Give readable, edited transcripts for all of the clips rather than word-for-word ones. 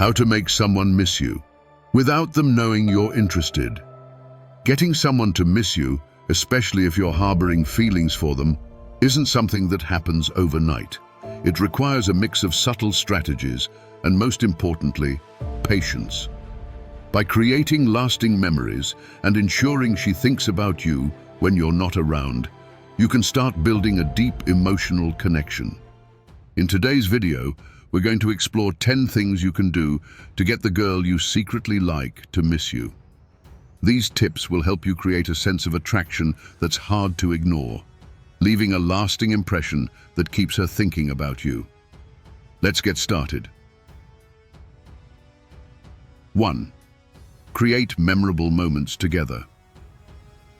How to make someone miss you without them knowing you're interested. Getting someone to miss you, especially if you're harboring feelings for them, isn't something that happens overnight. It requires a mix of subtle strategies and, most importantly, patience. By creating lasting memories and ensuring she thinks about you when you're not around, you can start building a deep emotional connection. In today's video, we're going to explore 10 things you can do to get the girl you secretly like to miss you. These tips will help you create a sense of attraction that's hard to ignore, leaving a lasting impression that keeps her thinking about you. Let's get started. 1. Create memorable moments together.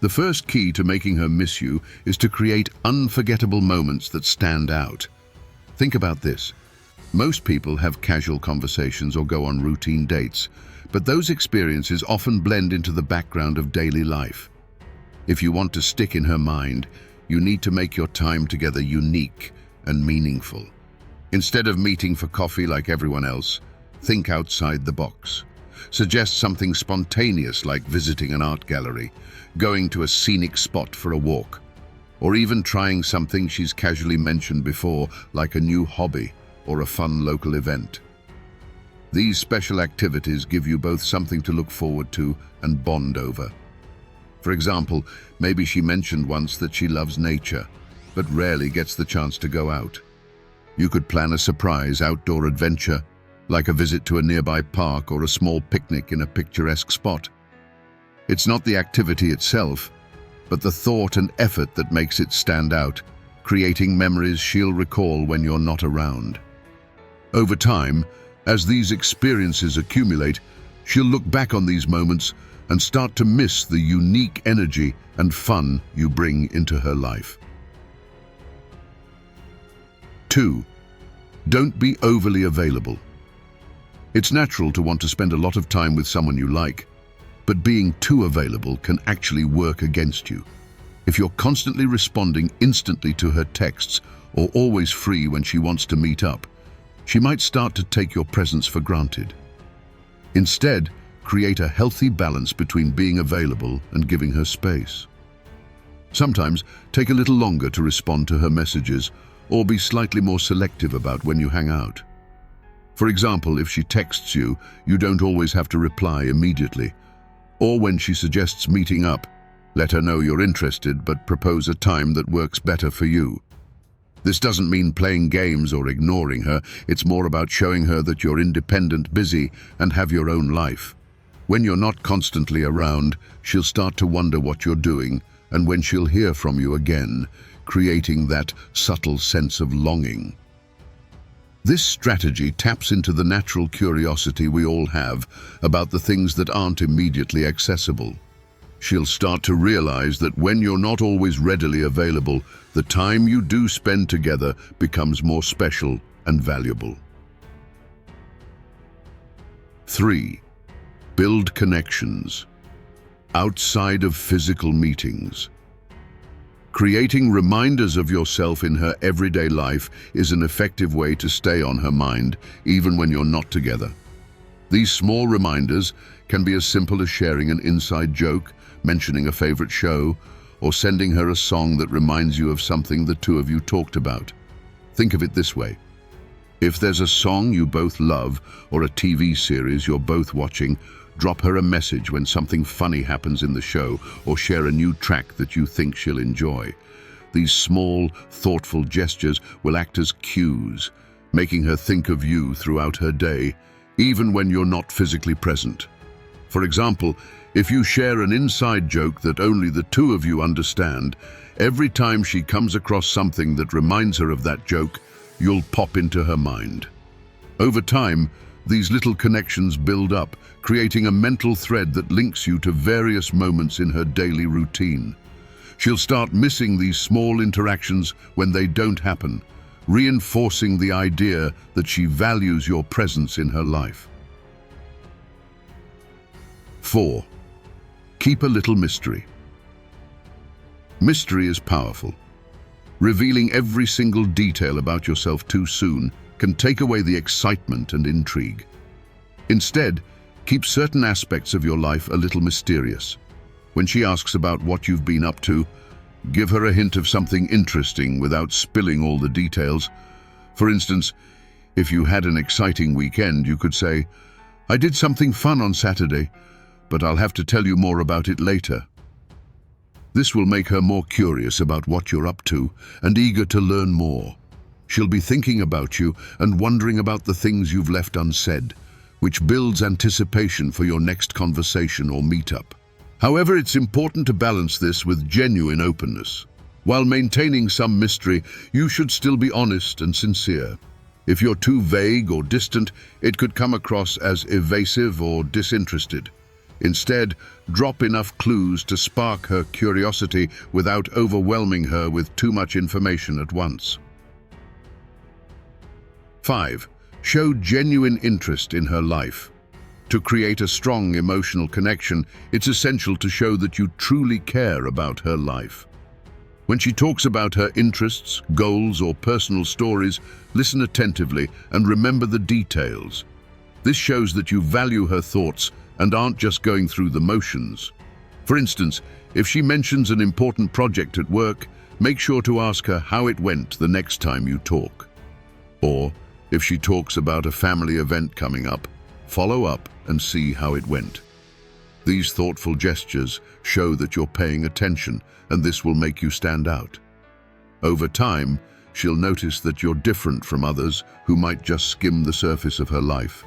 The first key to making her miss you is to create unforgettable moments that stand out. Think about this. Most people have casual conversations or go on routine dates, but those experiences often blend into the background of daily life. If you want to stick in her mind, you need to make your time together unique and meaningful. Instead of meeting for coffee like everyone else, think outside the box. Suggest something spontaneous like visiting an art gallery, going to a scenic spot for a walk, or even trying something she's casually mentioned before, like a new hobby or a fun local event. These special activities give you both something to look forward to and bond over. For example, maybe she mentioned once that she loves nature, but rarely gets the chance to go out. You could plan a surprise outdoor adventure, like a visit to a nearby park or a small picnic in a picturesque spot. It's not the activity itself, but the thought and effort that makes it stand out, creating memories she'll recall when you're not around. Over time, as these experiences accumulate, she'll look back on these moments and start to miss the unique energy and fun you bring into her life. 2. Don't be overly available. It's natural to want to spend a lot of time with someone you like, but being too available can actually work against you. If you're constantly responding instantly to her texts or always free when she wants to meet up, she might start to take your presence for granted. Instead, create a healthy balance between being available and giving her space. Sometimes, take a little longer to respond to her messages or be slightly more selective about when you hang out. For example, if she texts you, you don't always have to reply immediately. Or when she suggests meeting up, let her know you're interested but propose a time that works better for you. This doesn't mean playing games or ignoring her. It's more about showing her that you're independent, busy, and have your own life. When you're not constantly around, she'll start to wonder what you're doing, and when she'll hear from you again, creating that subtle sense of longing. This strategy taps into the natural curiosity we all have about the things that aren't immediately accessible. She'll start to realize that when you're not always readily available, the time you do spend together becomes more special and valuable. 3. Build connections outside of physical meetings. Creating reminders of yourself in her everyday life is an effective way to stay on her mind, even when you're not together. These small reminders can be as simple as sharing an inside joke, mentioning a favorite show, or sending her a song that reminds you of something the two of you talked about. Think of it this way. If there's a song you both love or a TV series you're both watching, drop her a message when something funny happens in the show or share a new track that you think she'll enjoy. These small, thoughtful gestures will act as cues, making her think of you throughout her day, even when you're not physically present. For example, if you share an inside joke that only the two of you understand, every time she comes across something that reminds her of that joke, you'll pop into her mind. Over time, these little connections build up, creating a mental thread that links you to various moments in her daily routine. She'll start missing these small interactions when they don't happen, reinforcing the idea that she values your presence in her life. 4. Keep a little mystery. Mystery is powerful. Revealing every single detail about yourself too soon can take away the excitement and intrigue. Instead, keep certain aspects of your life a little mysterious. When she asks about what you've been up to, give her a hint of something interesting without spilling all the details. For instance, if you had an exciting weekend, you could say, "I did something fun on Saturday, but I'll have to tell you more about it later." This will make her more curious about what you're up to and eager to learn more. She'll be thinking about you and wondering about the things you've left unsaid, which builds anticipation for your next conversation or meetup. However, it's important to balance this with genuine openness. While maintaining some mystery, you should still be honest and sincere. If you're too vague or distant, it could come across as evasive or disinterested. Instead, drop enough clues to spark her curiosity without overwhelming her with too much information at once. 5. Show genuine interest in her life. To create a strong emotional connection, it's essential to show that you truly care about her life. When she talks about her interests, goals, or personal stories, listen attentively and remember the details. This shows that you value her thoughts and aren't just going through the motions. For instance, if she mentions an important project at work, make sure to ask her how it went the next time you talk. Or, if she talks about a family event coming up, follow up and see how it went. These thoughtful gestures show that you're paying attention, and this will make you stand out. Over time, she'll notice that you're different from others who might just skim the surface of her life.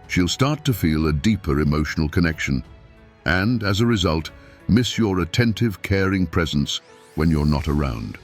She'll start to feel a deeper emotional connection, and, as a result, miss your attentive, caring presence when you're not around.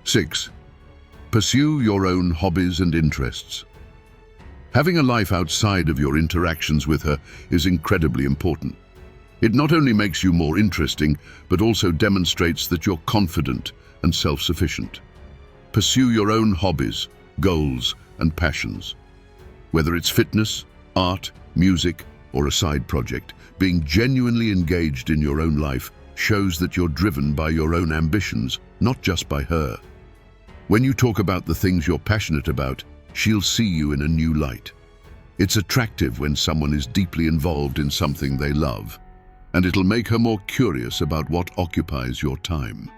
6. Pursue your own hobbies and interests. Having a life outside of your interactions with her is incredibly important. It not only makes you more interesting, but also demonstrates that you're confident and self-sufficient. Pursue your own hobbies, goals, and passions. Whether it's fitness, art, music, or a side project, being genuinely engaged in your own life shows that you're driven by your own ambitions, not just by her. When you talk about the things you're passionate about, she'll see you in a new light. It's attractive when someone is deeply involved in something they love, and it'll make her more curious about what occupies your time.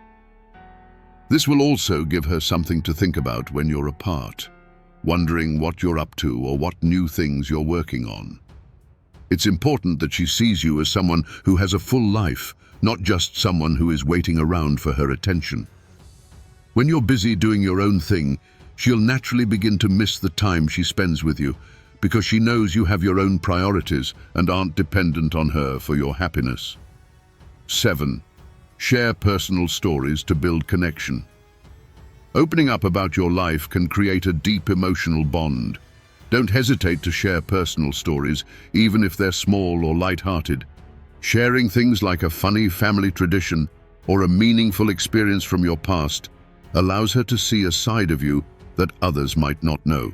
This will also give her something to think about when you're apart, wondering what you're up to or what new things you're working on. It's important that she sees you as someone who has a full life, not just someone who is waiting around for her attention. When you're busy doing your own thing, she'll naturally begin to miss the time she spends with you, because she knows you have your own priorities and aren't dependent on her for your happiness. 7. Share personal stories to build connection. Opening up about your life can create a deep emotional bond. Don't hesitate to share personal stories, even if they're small or light-hearted. Sharing things like a funny family tradition or a meaningful experience from your past allows her to see a side of you that others might not know.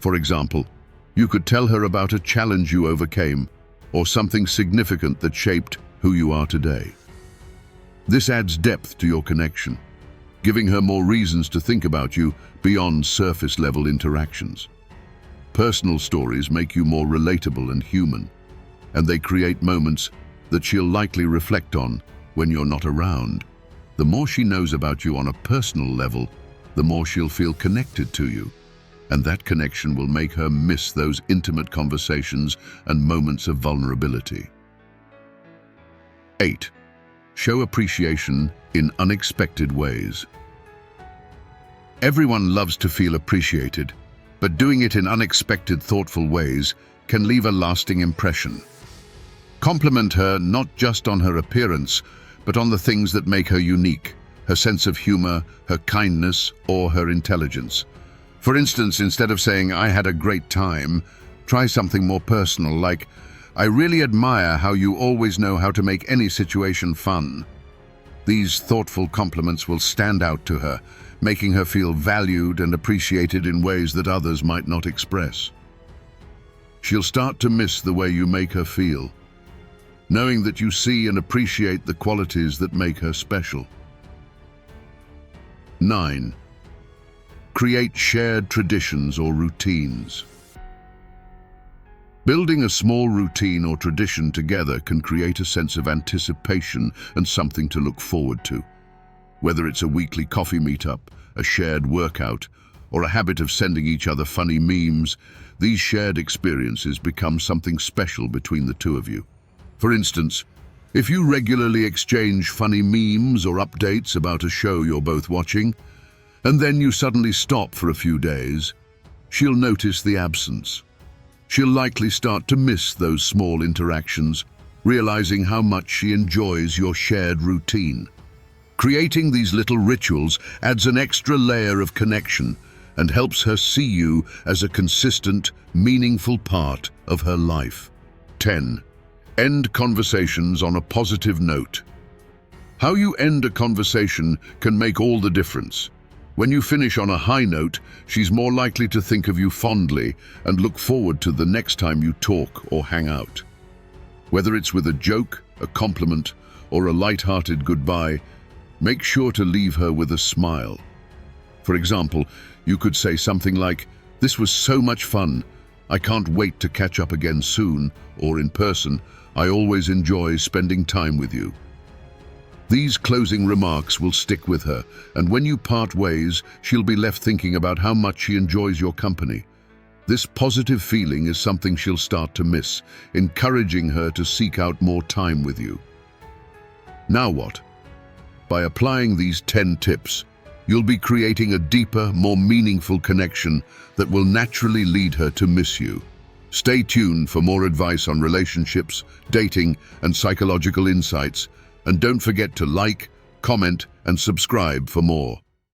For example, you could tell her about a challenge you overcame or something significant that shaped who you are today. This adds depth to your connection, giving her more reasons to think about you beyond surface-level interactions. Personal stories make you more relatable and human, and they create moments that she'll likely reflect on when you're not around. The more she knows about you on a personal level, the more she'll feel connected to you, and that connection will make her miss those intimate conversations and moments of vulnerability. 8. Show appreciation in unexpected ways. Everyone loves to feel appreciated, but doing it in unexpected, thoughtful ways can leave a lasting impression. Compliment her not just on her appearance, but on the things that make her unique, her sense of humor, her kindness, or her intelligence. For instance, instead of saying, "I had a great time," try something more personal like, "I really admire how you always know how to make any situation fun." These thoughtful compliments will stand out to her, making her feel valued and appreciated in ways that others might not express. She'll start to miss the way you make her feel, knowing that you see and appreciate the qualities that make her special. 9. Create shared traditions or routines. Building a small routine or tradition together can create a sense of anticipation and something to look forward to. Whether it's a weekly coffee meetup, a shared workout, or a habit of sending each other funny memes, these shared experiences become something special between the two of you. For instance, if you regularly exchange funny memes or updates about a show you're both watching, and then you suddenly stop for a few days, she'll notice the absence. She'll likely start to miss those small interactions, realizing how much she enjoys your shared routine. Creating these little rituals adds an extra layer of connection and helps her see you as a consistent, meaningful part of her life. 10. End conversations on a positive note. How you end a conversation can make all the difference. When you finish on a high note, she's more likely to think of you fondly and look forward to the next time you talk or hang out. Whether it's with a joke, a compliment, or a light-hearted goodbye, make sure to leave her with a smile. For example, you could say something like, "This was so much fun. I can't wait to catch up again soon," or in person, "I always enjoy spending time with you." These closing remarks will stick with her, and when you part ways, she'll be left thinking about how much she enjoys your company. This positive feeling is something she'll start to miss, encouraging her to seek out more time with you. Now what? By applying these 10 tips, you'll be creating a deeper, more meaningful connection that will naturally lead her to miss you. Stay tuned for more advice on relationships, dating, and psychological insights, and don't forget to like, comment, and subscribe for more.